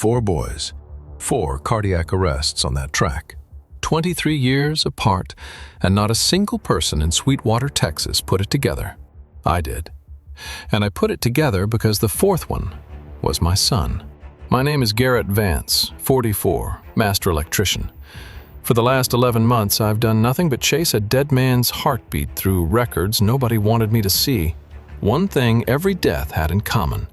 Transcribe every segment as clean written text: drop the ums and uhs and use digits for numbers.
4 boys, 4 cardiac arrests on that track. 23 years apart, and not a single person in Sweetwater, Texas put it together. I did. And I put it together because the 4th one was my son. My name is Garrett Vance, 44, master electrician. For the last 11 months, I've done nothing but chase a dead man's heartbeat through records nobody wanted me to see. One thing every death had in common.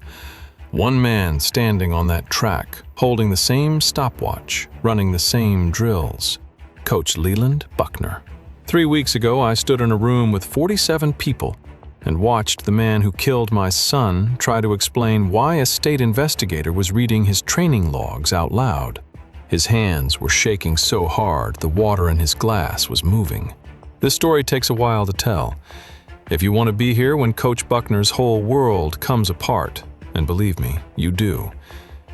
One man standing on that track, holding the same stopwatch, running the same drills. Coach Leland Buckner. 3 weeks ago, I stood in a room with 47 people and watched the man who killed my son try to explain why a state investigator was reading his training logs out loud. His hands were shaking so hard the water in his glass was moving. This story takes a while to tell. If you want to be here when Coach Buckner's whole world comes apart, and believe me, you do,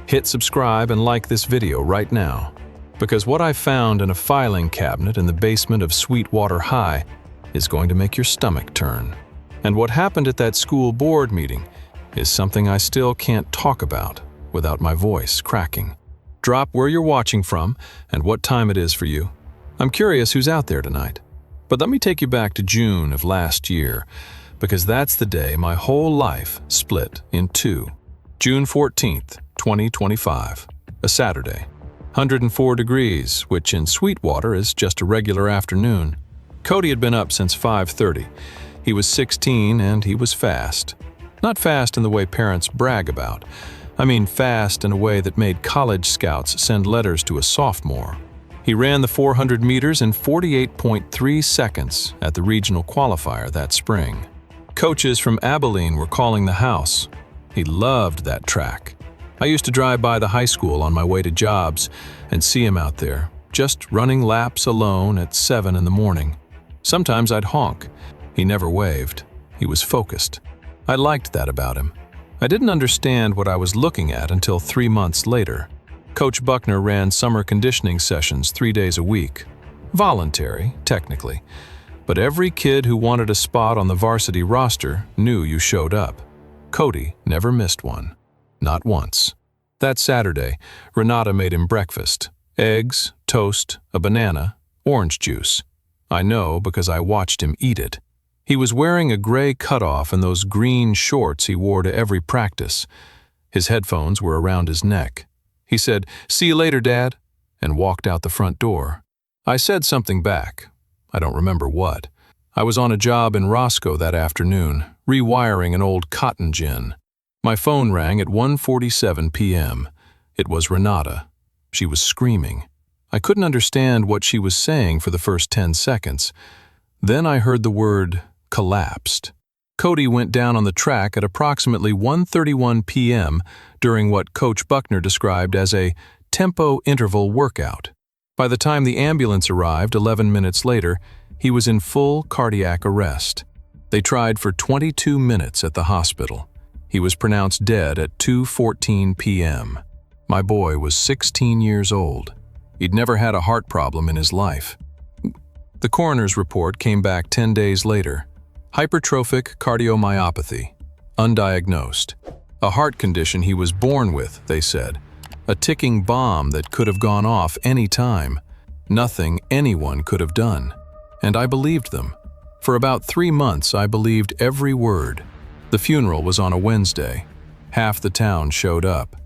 hit subscribe and like this video right now. Because what I found in a filing cabinet in the basement of Sweetwater High is going to make your stomach turn. And what happened at that school board meeting is something I still can't talk about without my voice cracking. Drop where you're watching from and what time it is for you. I'm curious who's out there tonight. But let me take you back to June of last year, because that's the day my whole life split in two. June 14th, 2025, a Saturday. 104 degrees, which in Sweetwater is just a regular afternoon. Cody had been up since 5:30. He was 16 and he was fast. Not fast in the way parents brag about. I mean fast in a way that made college scouts send letters to a sophomore. He ran the 400 meters in 48.3 seconds at the regional qualifier that spring. Coaches from Abilene were calling the house. He loved that track. I used to drive by the high school on my way to jobs and see him out there, just running laps alone at 7 in the morning. Sometimes I'd honk. He never waved. He was focused. I liked that about him. I didn't understand what I was looking at until 3 months later. Coach Buckner ran summer conditioning sessions 3 days a week. Voluntary, technically. But every kid who wanted a spot on the varsity roster knew you showed up. Cody never missed one. Not once. That Saturday, Renata made him breakfast. Eggs, toast, a banana, orange juice. I know because I watched him eat it. He was wearing a gray cutoff and those green shorts he wore to every practice. His headphones were around his neck. He said, "See you later, Dad," and walked out the front door. I said something back. I don't remember what. I was on a job in Roscoe that afternoon, rewiring an old cotton gin. My phone rang at 1:47 p.m. It was Renata. She was screaming. I couldn't understand what she was saying for the first 10 seconds. Then I heard the word collapsed. Cody went down on the track at approximately 1:31 p.m. during what Coach Buckner described as a tempo interval workout. By the time the ambulance arrived 11 minutes later, he was in full cardiac arrest. They tried for 22 minutes at the hospital. He was pronounced dead at 2:14 p.m. My boy was 16 years old. He'd never had a heart problem in his life. The coroner's report came back 10 days later. Hypertrophic cardiomyopathy, undiagnosed. A heart condition he was born with, they said. A ticking bomb that could have gone off any time. Nothing anyone could have done. And I believed them. For about 3 months, I believed every word. The funeral was on a Wednesday. Half the town showed up.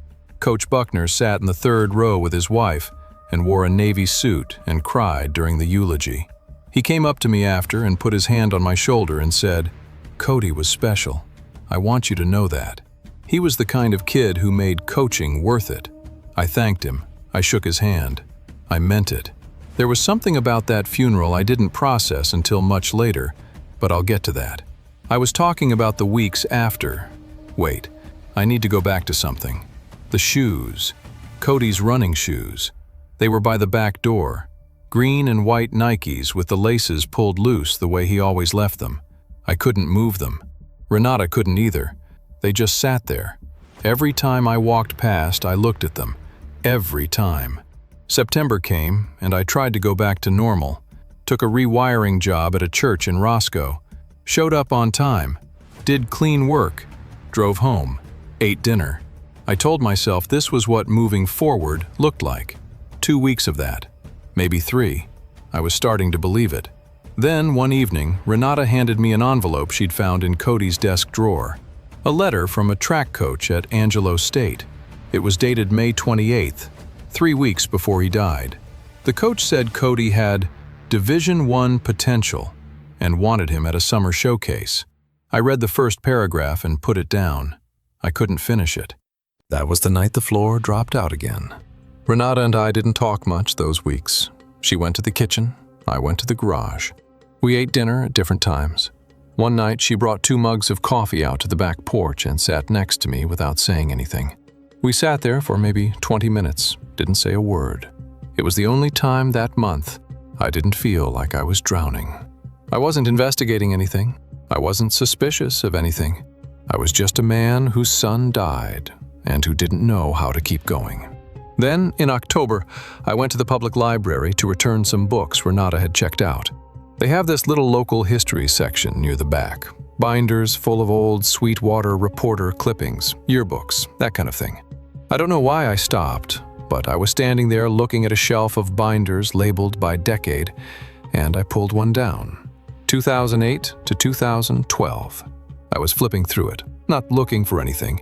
Coach Buckner sat in the 3rd row with his wife and wore a navy suit and cried during the eulogy. He came up to me after and put his hand on my shoulder and said, "Cody was special. I want you to know that. He was the kind of kid who made coaching worth it." I thanked him. I shook his hand. I meant it. There was something about that funeral I didn't process until much later, but I'll get to that. I was talking about the weeks after. Wait, I need to go back to something. The shoes. Cody's running shoes. They were by the back door. Green and white Nikes with the laces pulled loose the way he always left them. I couldn't move them. Renata couldn't either. They just sat there. Every time I walked past, I looked at them. Every time. September came, and I tried to go back to normal. Took a rewiring job at a church in Roscoe. Showed up on time. Did clean work. Drove home. Ate dinner. I told myself this was what moving forward looked like. 2 weeks of that. Maybe 3. I was starting to believe it. Then, one evening, Renata handed me an envelope she'd found in Cody's desk drawer. A letter from a track coach at Angelo State. It was dated May 28th, 3 weeks before he died. The coach said Cody had Division I potential and wanted him at a summer showcase. I read the first paragraph and put it down. I couldn't finish it. That was the night the floor dropped out again. Renata and I didn't talk much those weeks. She went to the kitchen, I went to the garage. We ate dinner at different times. One night she brought 2 mugs of coffee out to the back porch and sat next to me without saying anything. We sat there for maybe 20 minutes, didn't say a word. It was the only time that month I didn't feel like I was drowning. I wasn't investigating anything. I wasn't suspicious of anything. I was just a man whose son died and who didn't know how to keep going. Then, in October, I went to the public library to return some books Renata had checked out. They have this little local history section near the back. Binders full of old Sweetwater reporter clippings, yearbooks, that kind of thing. I don't know why I stopped, but I was standing there looking at a shelf of binders labeled by decade, and I pulled one down. 2008 to 2012. I was flipping through it, not looking for anything,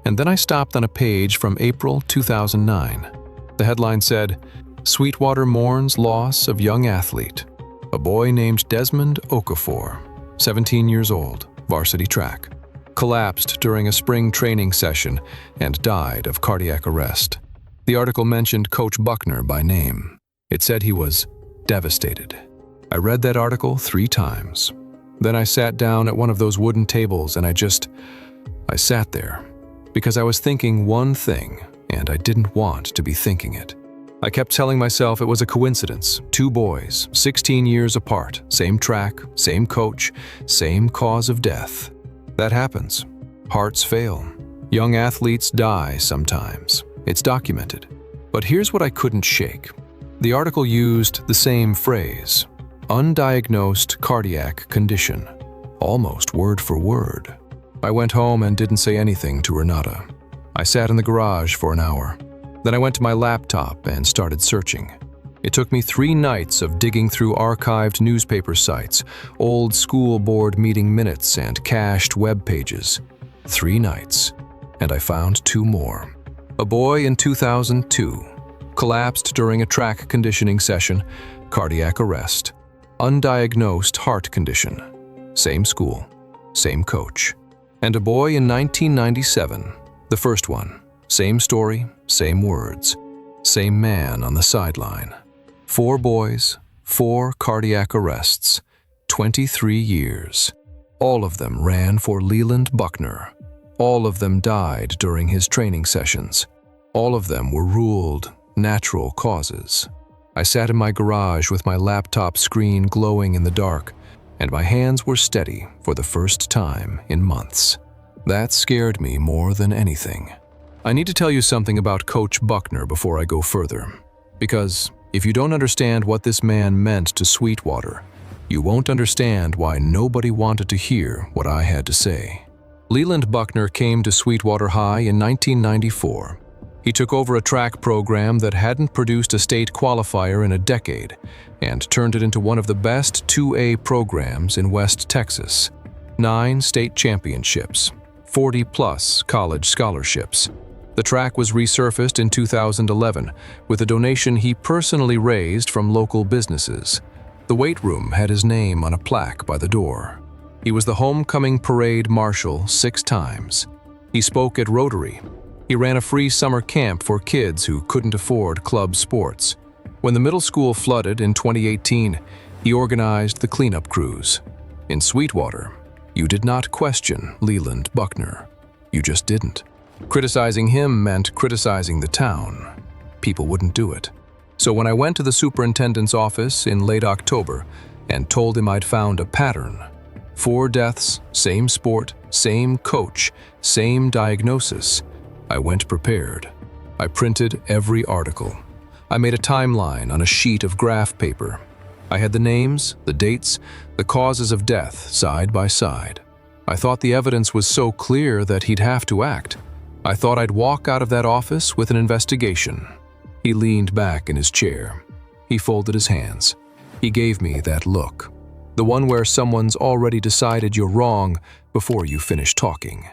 and then I stopped on a page from April 2009. The headline said, "Sweetwater mourns loss of young athlete. A boy named Desmond Okafor, 17 years old, varsity track, collapsed during a spring training session and died of cardiac arrest." The article mentioned Coach Buckner by name. It said he was devastated. I read that article 3 times. Then I sat down at one of those wooden tables and I sat there because I was thinking one thing and I didn't want to be thinking it. I kept telling myself it was a coincidence. 2 boys, 16 years apart, same track, same coach, same cause of death. That happens. Hearts fail. Young athletes die sometimes. It's documented. But here's what I couldn't shake. The article used the same phrase, undiagnosed cardiac condition, almost word for word. I went home and didn't say anything to Renata. I sat in the garage for an hour. Then I went to my laptop and started searching. It took me 3 nights of digging through archived newspaper sites, old school board meeting minutes, and cached web pages. 3 nights, and I found 2 more. A boy in 2002, collapsed during a track conditioning session, cardiac arrest. Undiagnosed heart condition, same school, same coach. And a boy in 1997, the first one, same story, same words, same man on the sideline. 4 boys, 4 cardiac arrests, 23 years. All of them ran for Leland Buckner. All of them died during his training sessions. All of them were ruled natural causes. I sat in my garage with my laptop screen glowing in the dark, and my hands were steady for the first time in months. That scared me more than anything. I need to tell you something about Coach Buckner before I go further, because if you don't understand what this man meant to Sweetwater, you won't understand why nobody wanted to hear what I had to say. Leland Buckner came to Sweetwater High in 1994. He took over a track program that hadn't produced a state qualifier in a decade and turned it into one of the best 2A programs in West Texas. 9 state championships, 40+ college scholarships. The track was resurfaced in 2011 with a donation he personally raised from local businesses. The weight room had his name on a plaque by the door. He was the homecoming parade marshal 6 times. He spoke at Rotary. He ran a free summer camp for kids who couldn't afford club sports. When the middle school flooded in 2018, he organized the cleanup crews. In Sweetwater, you did not question Leland Buckner. You just didn't. Criticizing him meant criticizing the town. People wouldn't do it. So when I went to the superintendent's office in late October and told him I'd found a pattern, 4 deaths, same sport, same coach, same diagnosis, I went prepared. I printed every article. I made a timeline on a sheet of graph paper. I had the names, the dates, the causes of death side by side. I thought the evidence was so clear that he'd have to act. I thought I'd walk out of that office with an investigation. He leaned back in his chair. He folded his hands. He gave me that look, the one where someone's already decided you're wrong before you finish talking.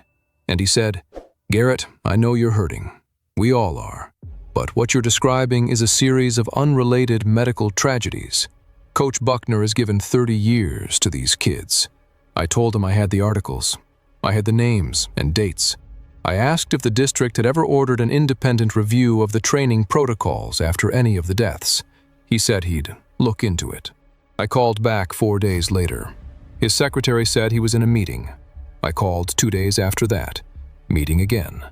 And he said, "Garrett, I know you're hurting. We all are. But what you're describing is a series of unrelated medical tragedies. Coach Buckner has given 30 years to these kids." I told him I had the articles. I had the names and dates. I asked if the district had ever ordered an independent review of the training protocols after any of the deaths. He said he'd look into it. I called back 4 days later. His secretary said he was in a meeting. I called 2 days after that. Meeting again.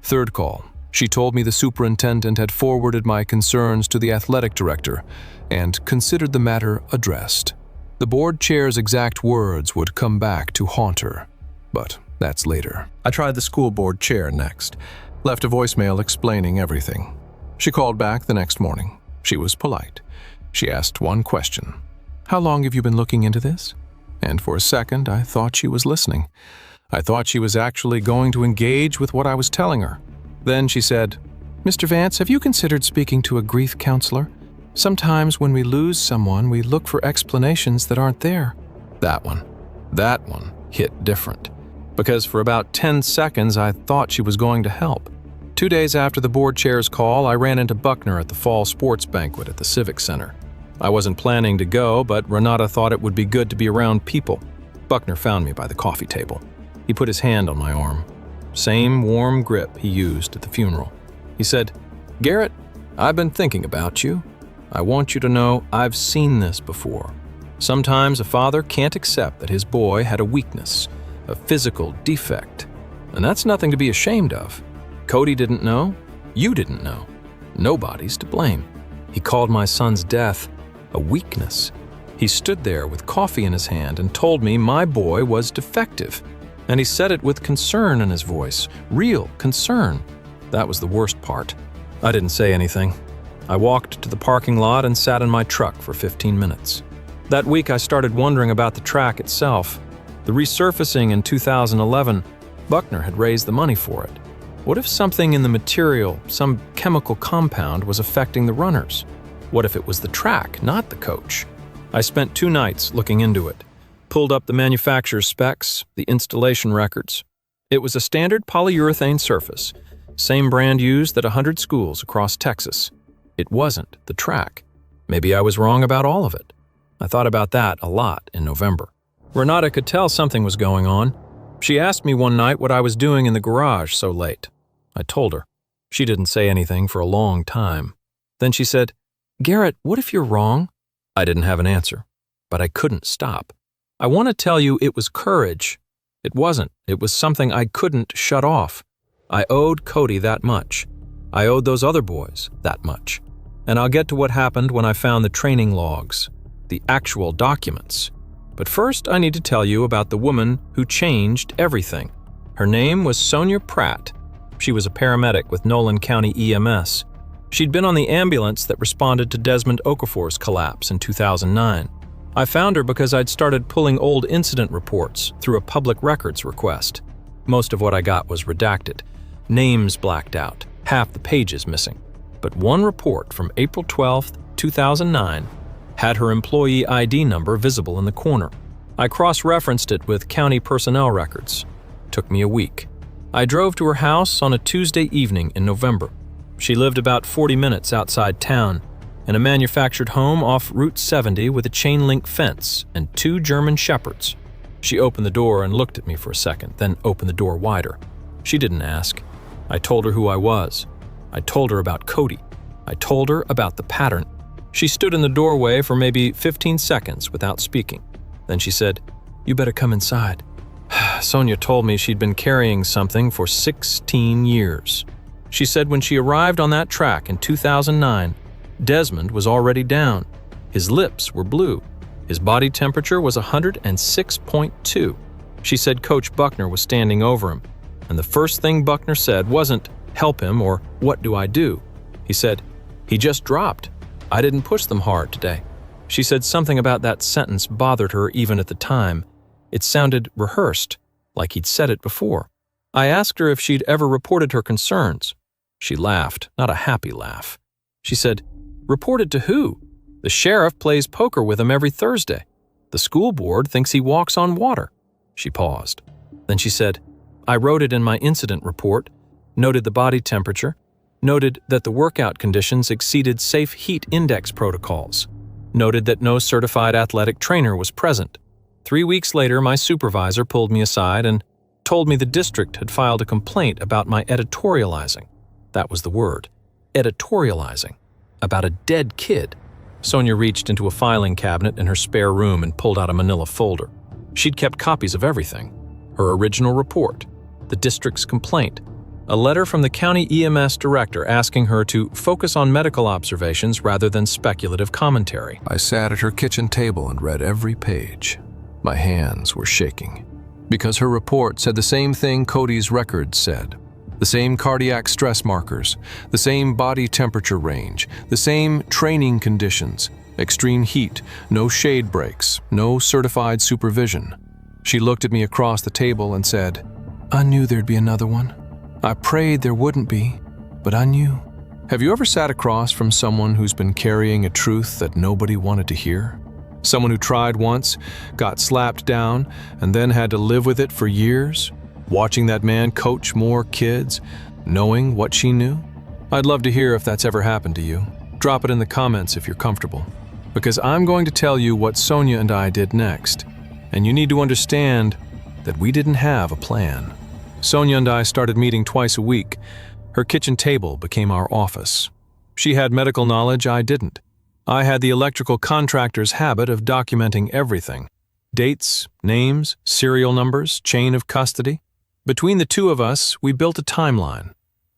Third call. She told me the superintendent had forwarded my concerns to the athletic director and considered the matter addressed. The board chair's exact words would come back to haunt her, but that's later. I tried the school board chair next, left a voicemail explaining everything. She called back the next morning. She was polite. She asked one question. "How long have you been looking into this?" And for a second, I thought she was listening. I thought she was actually going to engage with what I was telling her. Then she said, "Mr. Vance, have you considered speaking to a grief counselor? Sometimes when we lose someone, we look for explanations that aren't there." That one hit different. Because for about 10 seconds, I thought she was going to help. 2 days after the board chair's call, I ran into Buckner at the fall sports banquet at the Civic Center. I wasn't planning to go, but Renata thought it would be good to be around people. Buckner found me by the coffee table. He put his hand on my arm. Same warm grip he used at the funeral. He said, "Garrett, I've been thinking about you. I want you to know I've seen this before. Sometimes a father can't accept that his boy had a weakness, a physical defect. And that's nothing to be ashamed of. Cody didn't know. You didn't know. Nobody's to blame." He called my son's death a weakness. He stood there with coffee in his hand and told me my boy was defective. And he said it with concern in his voice, real concern. That was the worst part. I didn't say anything. I walked to the parking lot and sat in my truck for 15 minutes. That week I started wondering about the track itself. The resurfacing in 2011, Buckner had raised the money for it. What if something in the material, some chemical compound, was affecting the runners? What if it was the track, not the coach? I spent 2 nights looking into it. Pulled up the manufacturer's specs, the installation records. It was a standard polyurethane surface, same brand used at 100 schools across Texas. It wasn't the track. Maybe I was wrong about all of it. I thought about that a lot in November. Renata could tell something was going on. She asked me one night what I was doing in the garage so late. I told her. She didn't say anything for a long time. Then she said, "Garrett, what if you're wrong?" I didn't have an answer, but I couldn't stop. I want to tell you it was courage. It wasn't. It was something I couldn't shut off. I owed Cody that much. I owed those other boys that much. And I'll get to what happened when I found the training logs, the actual documents. But first, I need to tell you about the woman who changed everything. Her name was Sonia Pratt. She was a paramedic with Nolan County EMS. She'd been on the ambulance that responded to Desmond Okafor's collapse in 2009. I found her because I'd started pulling old incident reports through a public records request. Most of what I got was redacted, names blacked out, half the pages missing. But one report from April 12, 2009, had her employee ID number visible in the corner. I cross-referenced it with county personnel records. Took me a week. I drove to her house on a Tuesday evening in November. She lived about 40 minutes outside town, in a manufactured home off Route 70 with a chain-link fence and 2 German shepherds. She opened the door and looked at me for a second, then opened the door wider. She didn't ask. I told her who I was. I told her about Cody. I told her about the pattern. She stood in the doorway for maybe 15 seconds without speaking. Then she said, "You better come inside." Sonia told me she'd been carrying something for 16 years. She said when she arrived on that track in 2009, Desmond was already down. His lips were blue. His body temperature was 106.2. She said Coach Buckner was standing over him, and the first thing Buckner said wasn't, "Help him," or "What do I do?" He said, "He just dropped. I didn't push them hard today." She said something about that sentence bothered her even at the time. It sounded rehearsed, like he'd said it before. I asked her if she'd ever reported her concerns. She laughed, not a happy laugh. She said, "Reported to who? The sheriff plays poker with him every Thursday. The school board thinks he walks on water." She paused. Then she said, "I wrote it in my incident report, noted the body temperature, noted that the workout conditions exceeded safe heat index protocols, noted that no certified athletic trainer was present. 3 weeks later, my supervisor pulled me aside and told me the district had filed a complaint about my editorializing. That was the word, editorializing, about a dead kid." Sonia reached into a filing cabinet in her spare room and pulled out a manila folder. She'd kept copies of everything: her original report, the district's complaint, a letter from the county EMS director asking her to focus on medical observations rather than speculative commentary. I sat at her kitchen table and read every page. My hands were shaking, because her report said the same thing Cody's records said. The same cardiac stress markers, the same body temperature range, the same training conditions, extreme heat, no shade breaks, no certified supervision. She looked at me across the table and said, "I knew there'd be another one. I prayed there wouldn't be, but I knew." Have you ever sat across from someone who's been carrying a truth that nobody wanted to hear? Someone who tried once, got slapped down, and then had to live with it for years? Watching that man coach more kids, knowing what she knew? I'd love to hear if that's ever happened to you. Drop it in the comments if you're comfortable, because I'm going to tell you what Sonia and I did next, and you need to understand that we didn't have a plan. Sonia and I started meeting twice a week. Her kitchen table became our office. She had medical knowledge I didn't. I had the electrical contractor's habit of documenting everything: dates, names, serial numbers, chain of custody. Between the two of us, we built a timeline.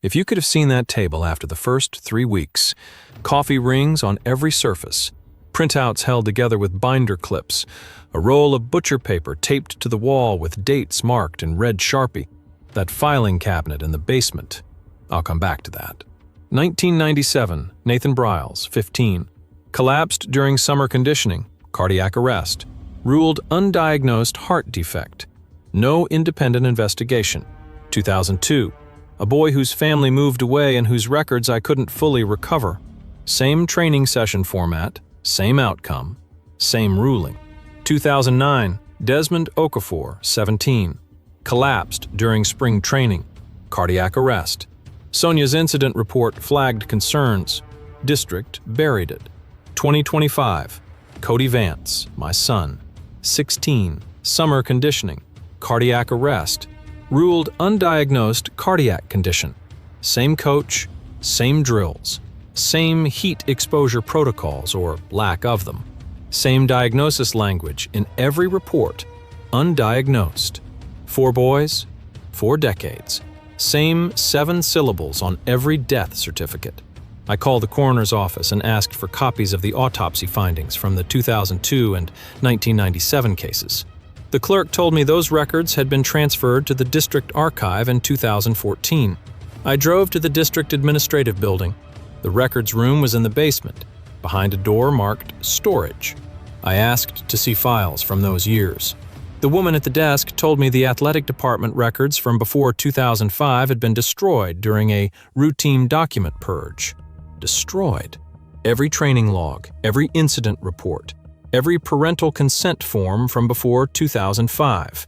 If you could have seen that table after the first 3 weeks, coffee rings on every surface, printouts held together with binder clips, a roll of butcher paper taped to the wall with dates marked in red Sharpie, that filing cabinet in the basement. I'll come back to that. 1997, Nathan Briles, 15, collapsed during summer conditioning, cardiac arrest, ruled undiagnosed heart defect. No independent investigation. 2002, a boy whose family moved away and whose records I couldn't fully recover. Same training session format, same outcome, same ruling. 2009, Desmond Okafor, 17, collapsed during spring training, cardiac arrest. Sonia's incident report flagged concerns. District buried it. 2025, Cody Vance, my son, 16, summer conditioning, cardiac arrest, ruled undiagnosed cardiac condition. Same coach, same drills, same heat exposure protocols or lack of them, same diagnosis language in every report, undiagnosed. 4 boys, 4 decades, same 7 syllables on every death certificate. I called the coroner's office and asked for copies of the autopsy findings from the 2002 and 1997 cases. The clerk told me those records had been transferred to the district archive in 2014. I drove to the district administrative building. The records room was in the basement, behind a door marked storage. I asked to see files from those years. The woman at the desk told me the athletic department records from before 2005 had been destroyed during a routine document purge. Destroyed. Every training log, every incident report, every parental consent form from before 2005.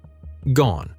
Gone.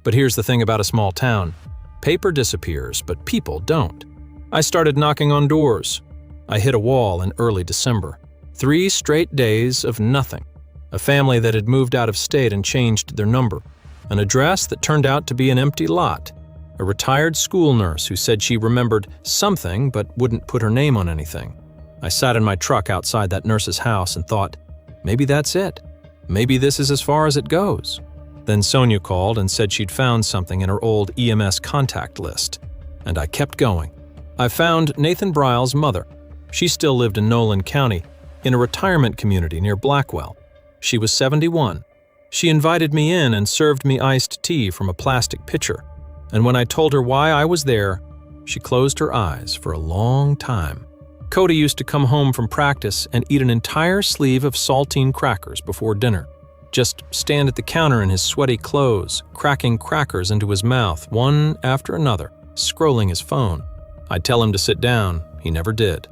But here's the thing about a small town. Paper disappears, but people don't. I started knocking on doors. I hit a wall in early December. 3 straight days of nothing. A family that had moved out of state and changed their number. An address that turned out to be an empty lot. A retired school nurse who said she remembered something but wouldn't put her name on anything. I sat in my truck outside that nurse's house and thought, maybe that's it. Maybe this is as far as it goes. Then Sonia called and said she'd found something in her old EMS contact list. And I kept going. I found Nathan Briles' mother. She still lived in Nolan County, in a retirement community near Blackwell. She was 71. She invited me in and served me iced tea from a plastic pitcher. And when I told her why I was there, she closed her eyes for a long time. Cody used to come home from practice and eat an entire sleeve of saltine crackers before dinner. just stand at the counter in his sweaty clothes, cracking crackers into his mouth, one after another, scrolling his phone. I'd tell him to sit down. He never did.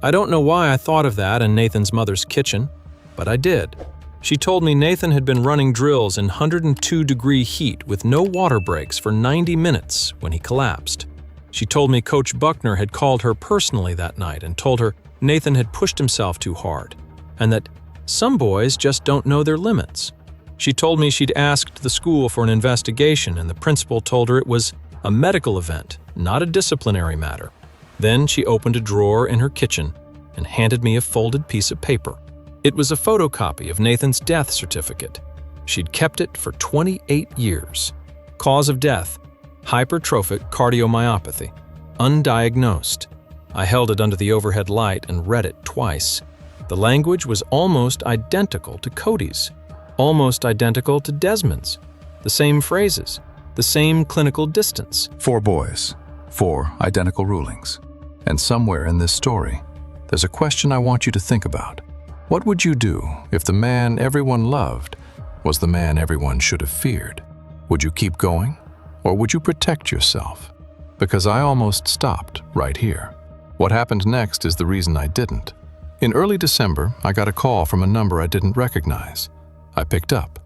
I don't know why I thought of that in Nathan's mother's kitchen, but I did. She told me Nathan had been running drills in 102-degree heat with no water breaks for 90 minutes when he collapsed. She told me Coach Buckner had called her personally that night and told her Nathan had pushed himself too hard, and that some boys just don't know their limits. She told me she'd asked the school for an investigation, and the principal told her it was a medical event, not a disciplinary matter. Then she opened a drawer in her kitchen and handed me a folded piece of paper. It was a photocopy of Nathan's death certificate. She'd kept it for 28 years. Cause of death: hypertrophic cardiomyopathy, undiagnosed. I held it under the overhead light and read it twice. The language was almost identical to Cody's, almost identical to Desmond's. The same phrases, the same clinical distance. 4 boys, 4 identical rulings. And somewhere in this story, there's a question I want you to think about. What would you do if the man everyone loved was the man everyone should have feared? Would you keep going, or would you protect yourself? Because I almost stopped right here. What happened next is the reason I didn't. In early December, I got a call from a number I didn't recognize. I picked up.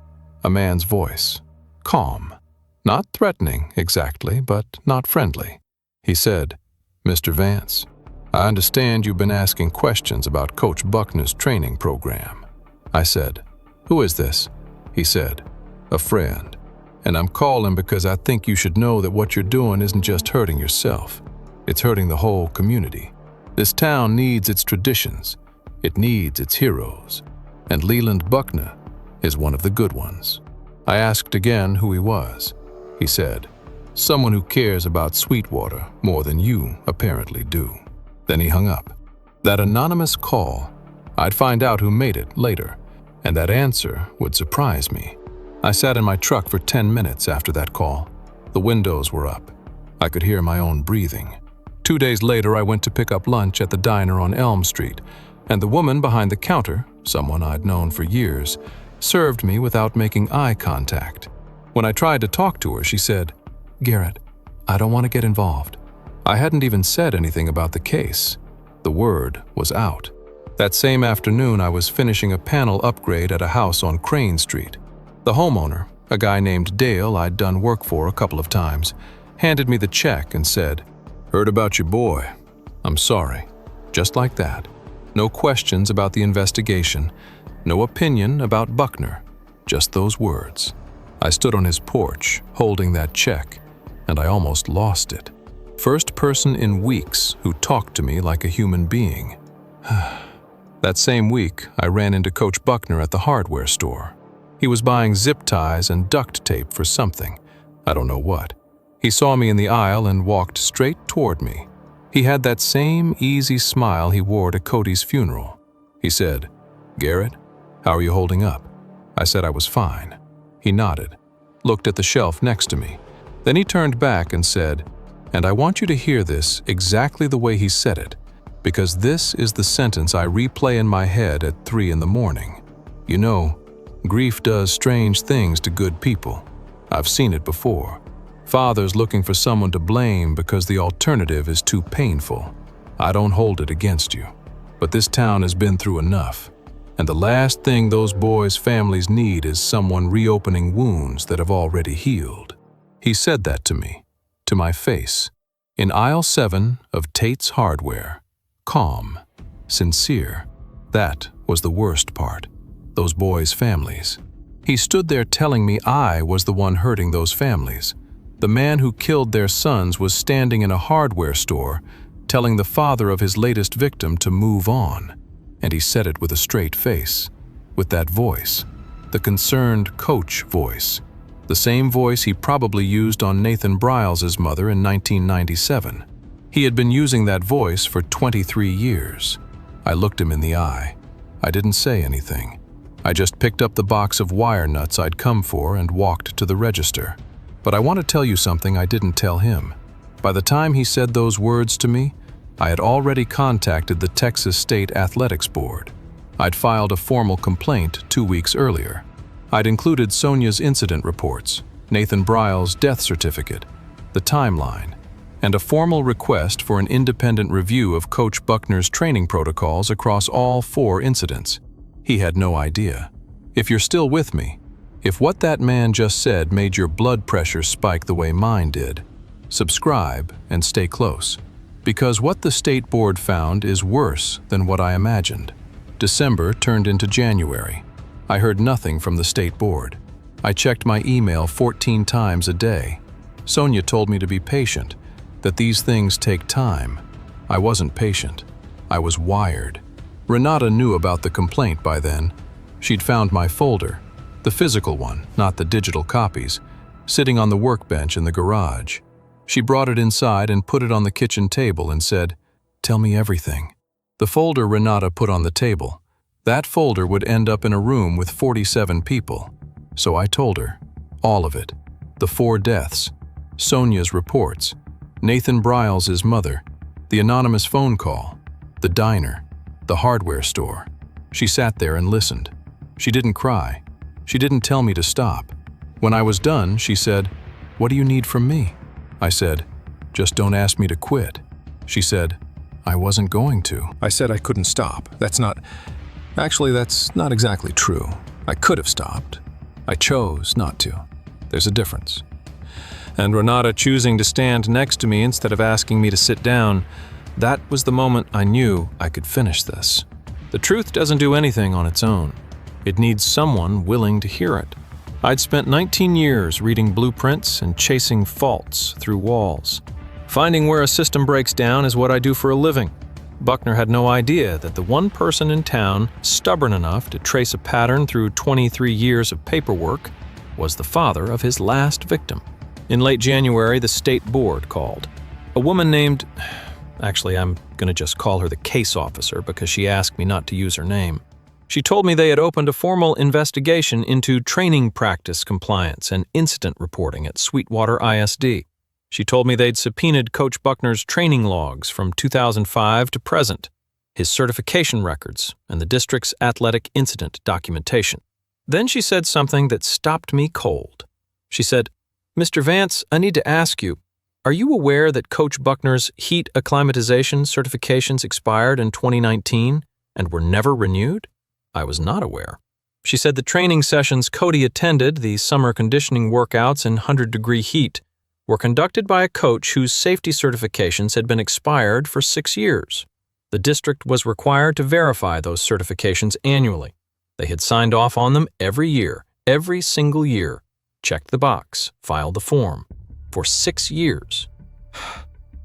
A man's voice. Calm. Not threatening exactly, but not friendly. He said, "Mr. Vance, I understand you've been asking questions about Coach Buckner's training program." I said, "Who is this?" He said, "A friend. And I'm calling because I think you should know that what you're doing isn't just hurting yourself. It's hurting the whole community. This town needs its traditions. It needs its heroes. And Leland Buckner is one of the good ones." I asked again who he was. He said, "Someone who cares about Sweetwater more than you apparently do." Then he hung up. That anonymous call, I'd find out who made it later, and that answer would surprise me. I sat in my truck for 10 minutes after that call. The windows were up. I could hear my own breathing. 2 days later, I went to pick up lunch at the diner on Elm Street, and the woman behind the counter, someone I'd known for years, served me without making eye contact. When I tried to talk to her, she said, "Garrett, I don't want to get involved." I hadn't even said anything about the case. The word was out. That same afternoon, I was finishing a panel upgrade at a house on Crane Street. The homeowner, a guy named Dale I'd done work for a couple of times, handed me the check and said, "Heard about your boy. I'm sorry." Just like that. No questions about the investigation, no opinion about Buckner, just those words. I stood on his porch, holding that check, and I almost lost it. First person in weeks who talked to me like a human being. That same week, I ran into Coach Buckner at the hardware store. He was buying zip ties and duct tape for something. I don't know what. He saw me in the aisle and walked straight toward me. He had that same easy smile he wore to Cody's funeral. He said, "Garrett, how are you holding up?" I said I was fine. He nodded, looked at the shelf next to me. Then he turned back and said, and I want you to hear this exactly the way he said it, because this is the sentence I replay in my head at 3 in the morning. "You know, grief does strange things to good people. I've seen it before. Fathers looking for someone to blame because the alternative is too painful. I don't hold it against you. But this town has been through enough. And the last thing those boys' families need is someone reopening wounds that have already healed." He said that to me, to my face, in aisle 7 of Tate's Hardware. Calm, sincere. That was the worst part. Those boys' families. He stood there telling me I was the one hurting those families. The man who killed their sons was standing in a hardware store, telling the father of his latest victim to move on. And he said it with a straight face, with that voice, the concerned coach voice, the same voice he probably used on Nathan Bryles' mother in 1997. He had been using that voice for 23 years. I looked him in the eye. I didn't say anything. I just picked up the box of wire nuts I'd come for and walked to the register. But I want to tell you something I didn't tell him. By the time he said those words to me, I had already contacted the Texas State Athletics Board. I'd filed a formal complaint 2 weeks earlier. I'd included Sonia's incident reports, Nathan Bryles' death certificate, the timeline, and a formal request for an independent review of Coach Buckner's training protocols across all 4 incidents. He had no idea. If you're still with me, if what that man just said made your blood pressure spike the way mine did, subscribe and stay close. Because what the state board found is worse than what I imagined. December turned into January. I heard nothing from the state board. I checked my email 14 times a day. Sonia told me to be patient, that these things take time. I wasn't patient. I was wired. Renata knew about the complaint by then. She'd found my folder, the physical one, not the digital copies, sitting on the workbench in the garage. She brought it inside and put it on the kitchen table and said, "Tell me everything." The folder Renata put on the table, that folder would end up in a room with 47 people. So I told her, all of it, the 4 deaths, Sonia's reports, Nathan Bryles' mother, the anonymous phone call, the diner, the hardware store. She sat there and listened. She didn't cry. She didn't tell me to stop. When I was done, she said, "What do you need from me?" I said, "Just don't ask me to quit." She said, "I wasn't going to." I said I couldn't stop. That's not exactly true. I could have stopped. I chose not to. There's a difference. And Renata choosing to stand next to me instead of asking me to sit down, that was the moment I knew I could finish this. The truth doesn't do anything on its own. It needs someone willing to hear it. I'd spent 19 years reading blueprints and chasing faults through walls. Finding where a system breaks down is what I do for a living. Buckner had no idea that the one person in town stubborn enough to trace a pattern through 23 years of paperwork was the father of his last victim. In late January, the state board called. A woman named, I'm going to just call her the case officer because she asked me not to use her name. She told me they had opened a formal investigation into training practice compliance and incident reporting at Sweetwater ISD. She told me they'd subpoenaed Coach Buckner's training logs from 2005 to present, his certification records, and the district's athletic incident documentation. Then she said something that stopped me cold. She said, "Mr. Vance, I need to ask you, are you aware that Coach Buckner's heat acclimatization certifications expired in 2019 and were never renewed?" I was not aware. She said the training sessions Cody attended, the summer conditioning workouts in 100-degree heat, were conducted by a coach whose safety certifications had been expired for 6 years. The district was required to verify those certifications annually. They had signed off on them every year, every single year, checked the box, filed the form. For 6 years.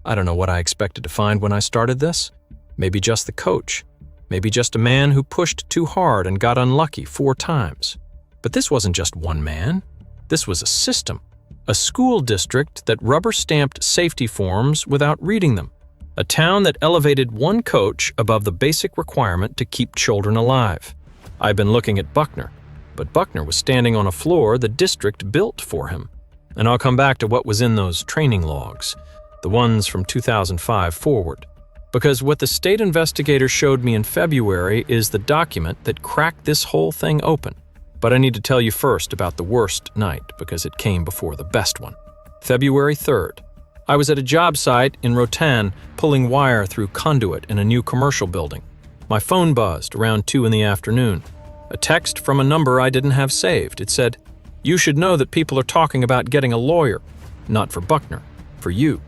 I don't know what I expected to find when I started this. Maybe just the coach. Maybe just a man who pushed too hard and got unlucky 4 times. But this wasn't just one man. This was a system. A school district that rubber-stamped safety forms without reading them. A town that elevated one coach above the basic requirement to keep children alive. I've been looking at Buckner, but Buckner was standing on a floor the district built for him. And I'll come back to what was in those training logs, the ones from 2005 forward. Because what the state investigator showed me in February is the document that cracked this whole thing open. But I need to tell you first about the worst night because it came before the best one. February 3rd. I was at a job site in Rotan pulling wire through conduit in a new commercial building. My phone buzzed around 2 in the afternoon. A text from a number I didn't have saved. It said, "You should know that people are talking about getting a lawyer. Not for Buckner, for you.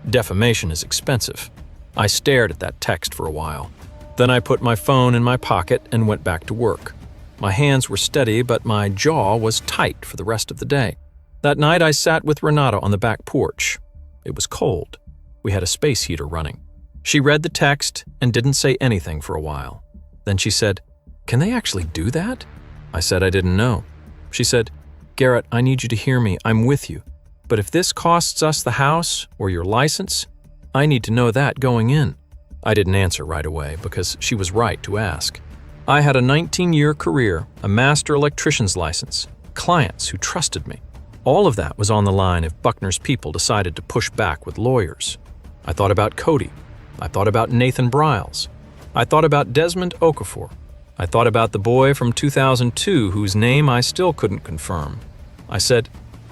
Defamation is expensive." I stared at that text for a while. Then I put my phone in my pocket and went back to work. My hands were steady, but my jaw was tight for the rest of the day. That night I sat with Renata on the back porch. It was cold. We had a space heater running. She read the text and didn't say anything for a while. Then she said, "Can they actually do that?" I said I didn't know. She said, "Garrett, I need you to hear me. I'm with you. But if this costs us the house or your license, I need to know that going in." I didn't answer right away because she was right to ask. I had a 19-year career, a master electrician's license, clients who trusted me. All of that was on the line if Buckner's people decided to push back with lawyers. I thought about Cody. I thought about Nathan Bryles. I thought about Desmond Okafor. I thought about the boy from 2002 whose name I still couldn't confirm. I said,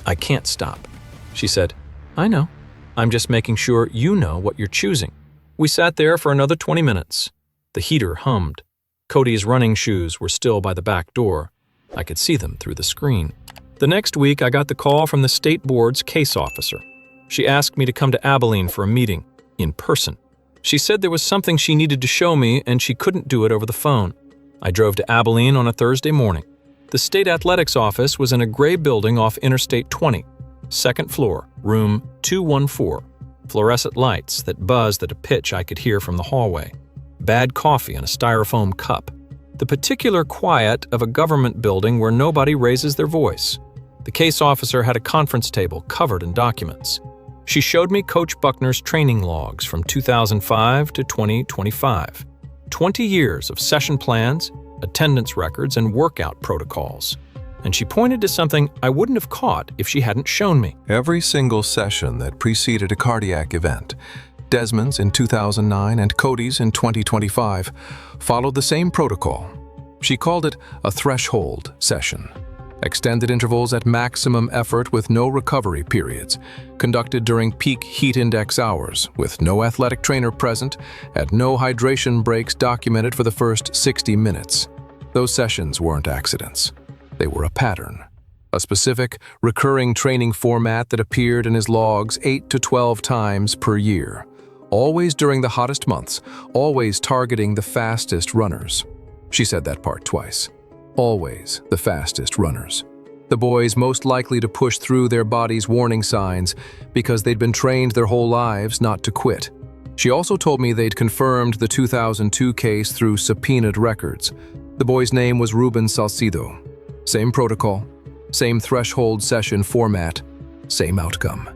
"I can't stop." She said, "I know. I'm just making sure you know what you're choosing." We sat there for another 20 minutes. The heater hummed. Cody's running shoes were still by the back door. I could see them through the screen. The next week, I got the call from the state board's case officer. She asked me to come to Abilene for a meeting, in person. She said there was something she needed to show me and she couldn't do it over the phone. I drove to Abilene on a Thursday morning. The state athletics office was in a gray building off Interstate 20, second floor, room 214. Fluorescent lights that buzzed at a pitch I could hear from the hallway. Bad coffee in a styrofoam cup. The particular quiet of a government building where nobody raises their voice. The case officer had a conference table covered in documents. She showed me Coach Buckner's training logs from 2005 to 2025. 20 years of session plans, attendance records, and workout protocols. And she pointed to something I wouldn't have caught if she hadn't shown me. Every single session that preceded a cardiac event, Desmond's in 2009 and Cody's in 2025, followed the same protocol. She called it a threshold session. Extended intervals at maximum effort with no recovery periods, conducted during peak heat index hours, with no athletic trainer present, and no hydration breaks documented for the first 60 minutes. Those sessions weren't accidents. They were a pattern, a specific, recurring training format that appeared in his logs 8 to 12 times per year, always during the hottest months, always targeting the fastest runners. She said that part twice. Always the fastest runners. The boys most likely to push through their body's warning signs because they'd been trained their whole lives not to quit. She also told me they'd confirmed the 2002 case through subpoenaed records. The boy's name was Ruben Salcido. Same protocol, same threshold session format, same outcome.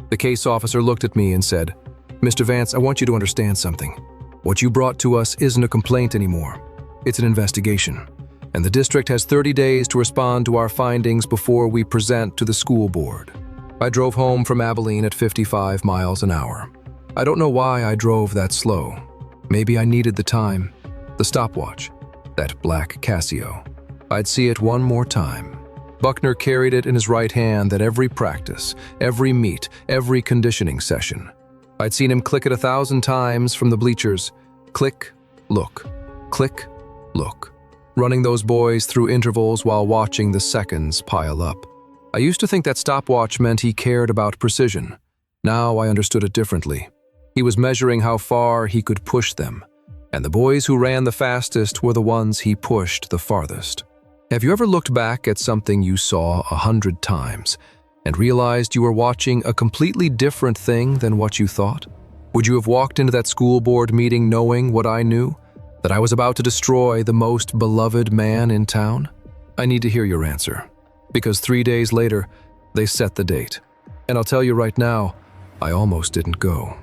The case officer looked at me and said, "Mr. Vance, I want you to understand something. What you brought to us isn't a complaint anymore. It's an investigation, and the district has 30 days to respond to our findings before we present to the school board." I drove home from Abilene at 55 miles an hour. I don't know why I drove that slow. Maybe I needed the time, the stopwatch, that black Casio. I'd see it one more time. Buckner carried it in his right hand at every practice, every meet, every conditioning session. I'd seen him click it 1,000 times from the bleachers. Click, look, click, look. Running those boys through intervals while watching the seconds pile up. I used to think that stopwatch meant he cared about precision. Now I understood it differently. He was measuring how far he could push them, and the boys who ran the fastest were the ones he pushed the farthest. Have you ever looked back at something you saw 100 times and realized you were watching a completely different thing than what you thought? Would you have walked into that school board meeting knowing what I knew? That I was about to destroy the most beloved man in town? I need to hear your answer, because 3 days later, they set the date. And I'll tell you right now, I almost didn't go.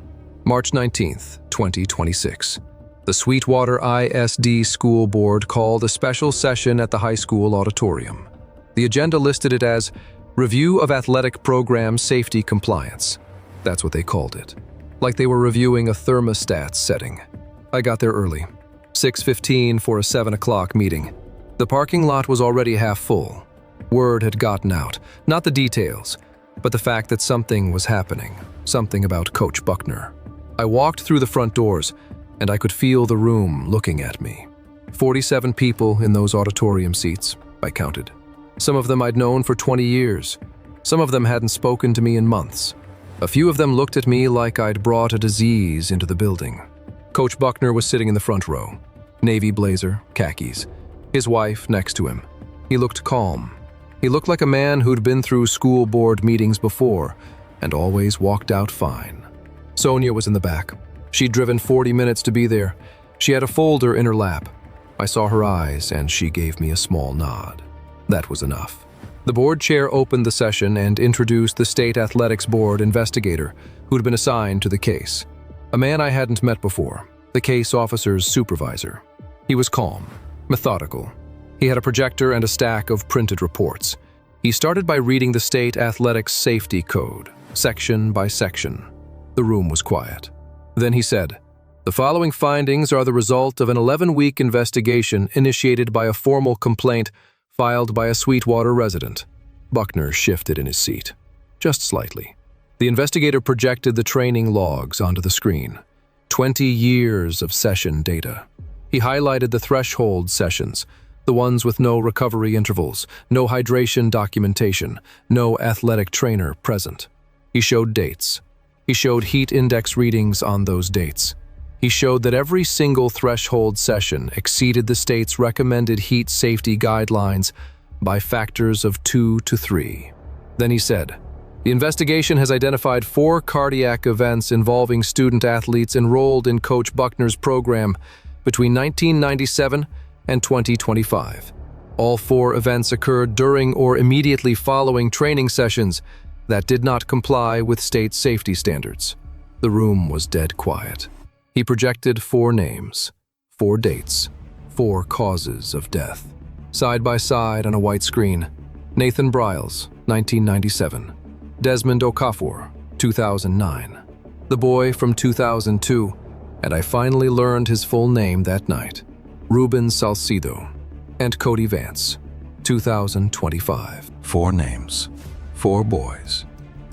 March 19th, 2026. The Sweetwater ISD School Board called a special session at the high school auditorium. The agenda listed it as Review of Athletic Program Safety Compliance. That's what they called it. Like they were reviewing a thermostat setting. I got there early. 6:15 for a 7 o'clock meeting. The parking lot was already half full. Word had gotten out, not the details, but the fact that something was happening, something about Coach Buckner. I walked through the front doors, and I could feel the room looking at me. 47 people in those auditorium seats, I counted. Some of them I'd known for 20 years. Some of them hadn't spoken to me in months. A few of them looked at me like I'd brought a disease into the building. Coach Buckner was sitting in the front row. Navy blazer, khakis. His wife next to him. He looked calm. He looked like a man who'd been through school board meetings before and always walked out fine. Sonia was in the back. She'd driven 40 minutes to be there. She had a folder in her lap. I saw her eyes and she gave me a small nod. That was enough. The board chair opened the session and introduced the state athletics board investigator who'd been assigned to the case. A man I hadn't met before, the case officer's supervisor. He was calm, methodical. He had a projector and a stack of printed reports. He started by reading the state athletics safety code, section by section. The room was quiet. Then he said, The following findings are the result of an 11-week investigation initiated by a formal complaint filed by a Sweetwater resident. Buckner shifted in his seat, just slightly. The investigator projected the training logs onto the screen. 20 years of session data. He highlighted the threshold sessions, the ones with no recovery intervals, no hydration documentation, no athletic trainer present. He showed dates. He showed heat index readings on those dates. He showed that every single threshold session exceeded the state's recommended heat safety guidelines by factors of 2 to 3. Then he said, "The investigation has identified 4 cardiac events involving student-athletes enrolled in Coach Buckner's program between 1997 and 2025. All 4 events occurred during or immediately following training sessions that did not comply with state safety standards." The room was dead quiet. He projected 4 names, 4 dates, 4 causes of death. Side by side on a white screen, Nathan Briles, 1997. Desmond Okafor, 2009. The boy from 2002, and I finally learned his full name that night, Ruben Salcido. And Cody Vance, 2025. 4 names, 4 boys.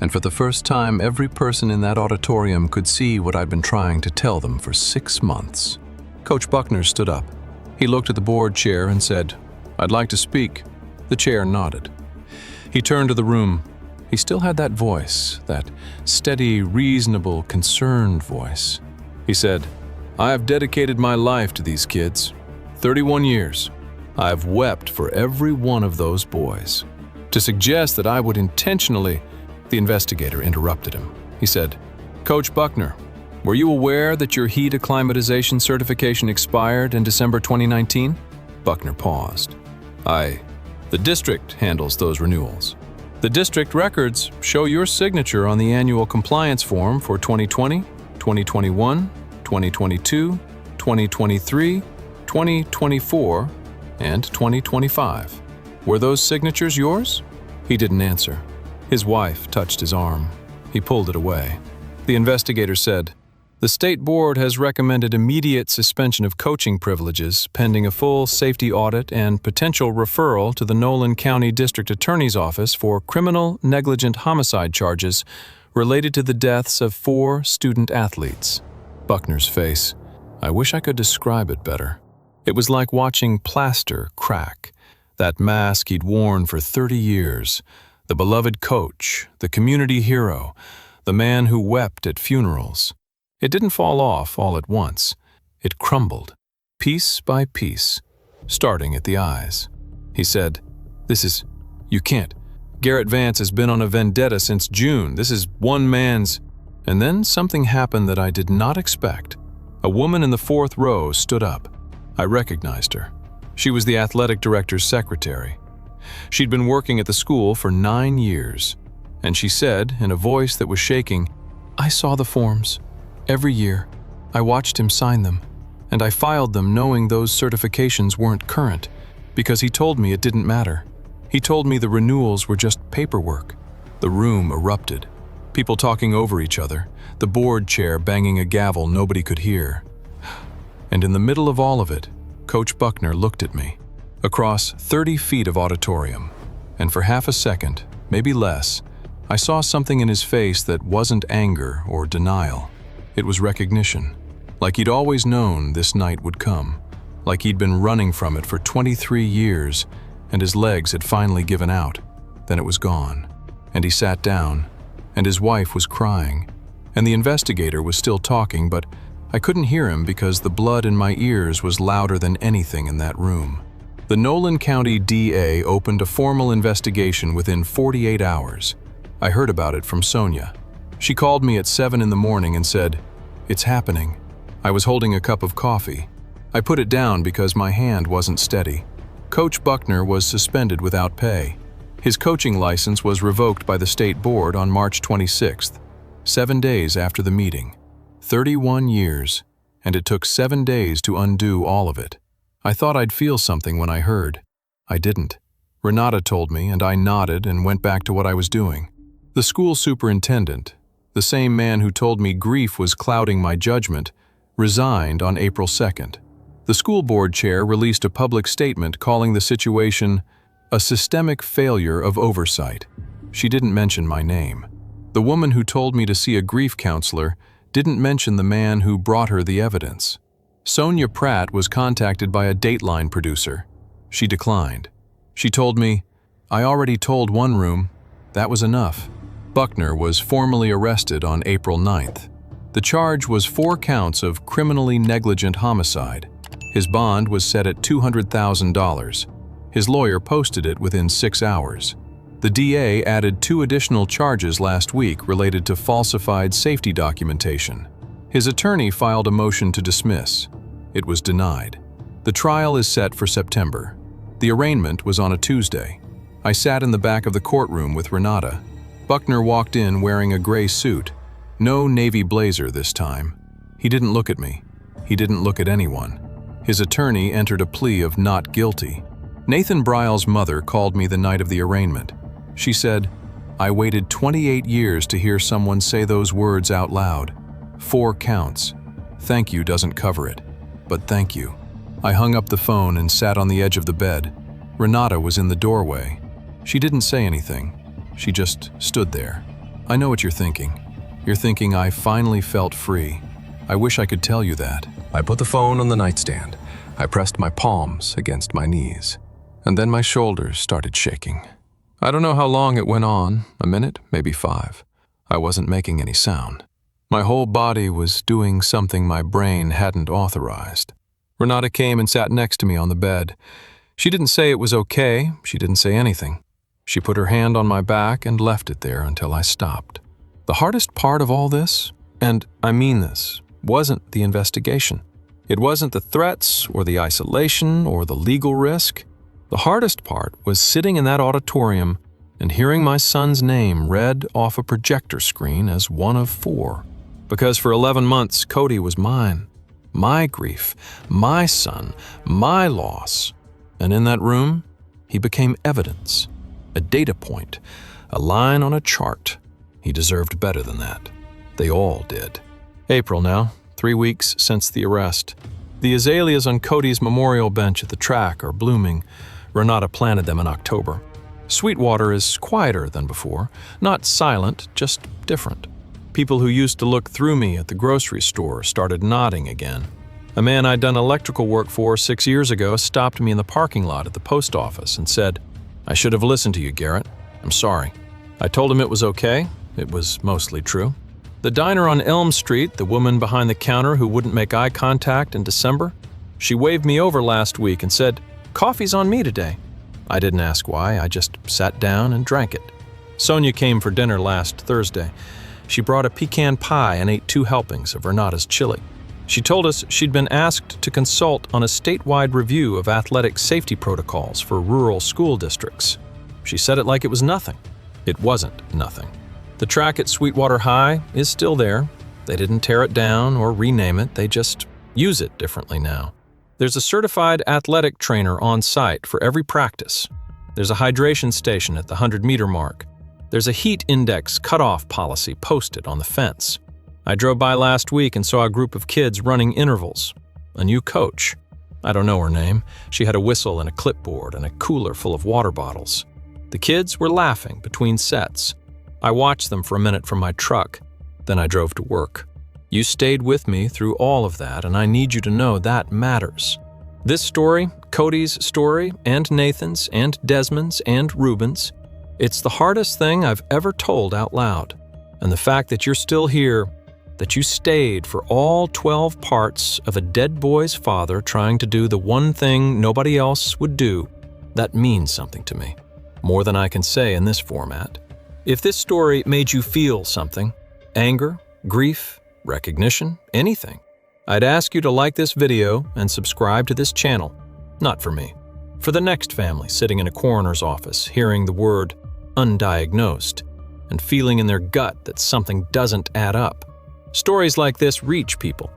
And for the first time, every person in that auditorium could see what I'd been trying to tell them for 6 months. Coach Buckner stood up. He looked at the board chair and said, "I'd like to speak." The chair nodded. He turned to the room. He still had that voice, that steady, reasonable, concerned voice. He said, "I have dedicated my life to these kids. 31 years. I have wept for every one of those boys. To suggest that I would intentionally..." The investigator interrupted him. He said, "Coach Buckner, were you aware that your heat acclimatization certification expired in December 2019? Buckner paused. The district handles those renewals. The district records show your signature on the annual compliance form for 2020, 2021, 2022, 2023, 2024, and 2025. Were those signatures yours?" He didn't answer. His wife touched his arm. He pulled it away. The investigator said, "The state board has recommended immediate suspension of coaching privileges pending a full safety audit and potential referral to the Nolan County District Attorney's Office for criminal negligent homicide charges related to the deaths of 4 student athletes." Buckner's face. I wish I could describe it better. It was like watching plaster crack. That mask he'd worn for 30 years. The beloved coach, the community hero, the man who wept at funerals. It didn't fall off all at once. It crumbled, piece by piece, starting at the eyes. He said, You can't. Garrett Vance has been on a vendetta since June. This is one man's..." And then something happened that I did not expect. A woman in the 4th row stood up. I recognized her. She was the athletic director's secretary. She'd been working at the school for 9 years, and she said, in a voice that was shaking, "I saw the forms. Every year, I watched him sign them, and I filed them knowing those certifications weren't current, because he told me it didn't matter. He told me the renewals were just paperwork." The room erupted. People talking over each other, the board chair banging a gavel nobody could hear. And in the middle of all of it, Coach Buckner looked at me. Across 30 feet of auditorium, and for half a second, maybe less, I saw something in his face that wasn't anger or denial. It was recognition, like he'd always known this night would come, like he'd been running from it for 23 years, and his legs had finally given out. Then it was gone, and he sat down, and his wife was crying, and the investigator was still talking, but I couldn't hear him because the blood in my ears was louder than anything in that room. The Nolan County DA opened a formal investigation within 48 hours. I heard about it from Sonia. She called me at 7 in the morning and said, "It's happening." I was holding a cup of coffee. I put it down because my hand wasn't steady. Coach Buckner was suspended without pay. His coaching license was revoked by the state board on March 26th, 7 days after the meeting. 31 years, and it took 7 days to undo all of it. I thought I'd feel something when I heard. I didn't. Renata told me, and I nodded and went back to what I was doing. The school superintendent, the same man who told me grief was clouding my judgment, resigned on April 2nd. The school board chair released a public statement calling the situation a systemic failure of oversight. She didn't mention my name. The woman who told me to see a grief counselor didn't mention the man who brought her the evidence. Sonia Pratt was contacted by a Dateline producer. She declined. She told me, "I already told one room. That was enough." Buckner was formally arrested on April 9th. The charge was 4 counts of criminally negligent homicide. His bond was set at $200,000. His lawyer posted it within 6 hours. The DA added 2 additional charges last week related to falsified safety documentation. His attorney filed a motion to dismiss. It was denied. The trial is set for September. The arraignment was on a Tuesday. I sat in the back of the courtroom with Renata. Buckner walked in wearing a gray suit. No navy blazer this time. He didn't look at me. He didn't look at anyone. His attorney entered a plea of not guilty. Nathan Bryle's mother called me the night of the arraignment. She said, "I waited 28 years to hear someone say those words out loud. 4 counts. Thank you doesn't cover it, but thank you." I hung up the phone and sat on the edge of the bed. Renata was in the doorway. She didn't say anything. She just stood there. I know what you're thinking. You're thinking I finally felt free. I wish I could tell you that. I put the phone on the nightstand. I pressed my palms against my knees, and then my shoulders started shaking. I don't know how long it went on, a minute, maybe 5. I wasn't making any sound. My whole body was doing something my brain hadn't authorized. Renata came and sat next to me on the bed. She didn't say it was okay. She didn't say anything. She put her hand on my back and left it there until I stopped. The hardest part of all this, and I mean this, wasn't the investigation. It wasn't the threats or the isolation or the legal risk. The hardest part was sitting in that auditorium and hearing my son's name read off a projector screen as one of 4. Because for 11 months, Cody was mine. My grief, my son, my loss. And in that room, he became evidence, a data point, a line on a chart. He deserved better than that. They all did. April now, 3 weeks since the arrest. The azaleas on Cody's memorial bench at the track are blooming. Renata planted them in October. Sweetwater is quieter than before, not silent, just different. People who used to look through me at the grocery store started nodding again. A man I'd done electrical work for 6 years ago stopped me in the parking lot at the post office and said, "I should have listened to you, Garrett. I'm sorry." I told him it was okay. It was mostly true. The diner on Elm Street, the woman behind the counter who wouldn't make eye contact in December, she waved me over last week and said, "Coffee's on me today." I didn't ask why, I just sat down and drank it. Sonia came for dinner last Thursday. She brought a pecan pie and ate 2 helpings of Renata's chili. She told us she'd been asked to consult on a statewide review of athletic safety protocols for rural school districts. She said it like it was nothing. It wasn't nothing. The track at Sweetwater High is still there. They didn't tear it down or rename it, they just use it differently now. There's a certified athletic trainer on site for every practice. There's a hydration station at the 100-meter mark. There's a heat index cutoff policy posted on the fence. I drove by last week and saw a group of kids running intervals. A new coach. I don't know her name. She had a whistle and a clipboard and a cooler full of water bottles. The kids were laughing between sets. I watched them for a minute from my truck. Then I drove to work. You stayed with me through all of that, and I need you to know that matters. This story, Cody's story, and Nathan's, and Desmond's, and Ruben's, it's the hardest thing I've ever told out loud. And the fact that you're still here, that you stayed for all 12 parts of a dead boy's father trying to do the one thing nobody else would do, that means something to me. More than I can say in this format. If this story made you feel something, anger, grief, recognition, anything, I'd ask you to like this video and subscribe to this channel. Not for me. For the next family sitting in a coroner's office hearing the word undiagnosed and feeling in their gut that something doesn't add up. Stories like this reach people,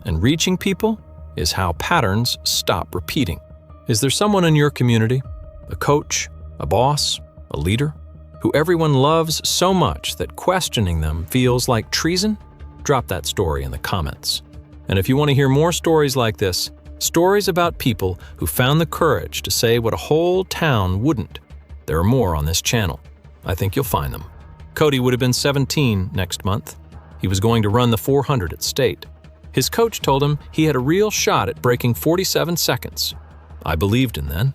and reaching people is how patterns stop repeating. Is there someone in your community, a coach, a boss, a leader, who everyone loves so much that questioning them feels like treason? Drop that story in the comments. And if you want to hear more stories like this, stories about people who found the courage to say what a whole town wouldn't, there are more on this channel. I think you'll find them. Cody would have been 17 next month. He was going to run the 400 at state. His coach told him he had a real shot at breaking 47 seconds. I believed in then.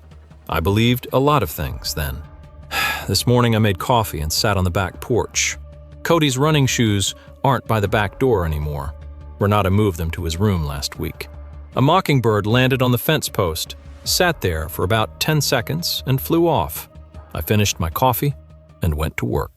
I believed a lot of things then. This morning I made coffee and sat on the back porch. Cody's running shoes aren't by the back door anymore. Renata moved them to his room last week. A mockingbird landed on the fence post, sat there for about 10 seconds, and flew off. I finished my coffee and went to work.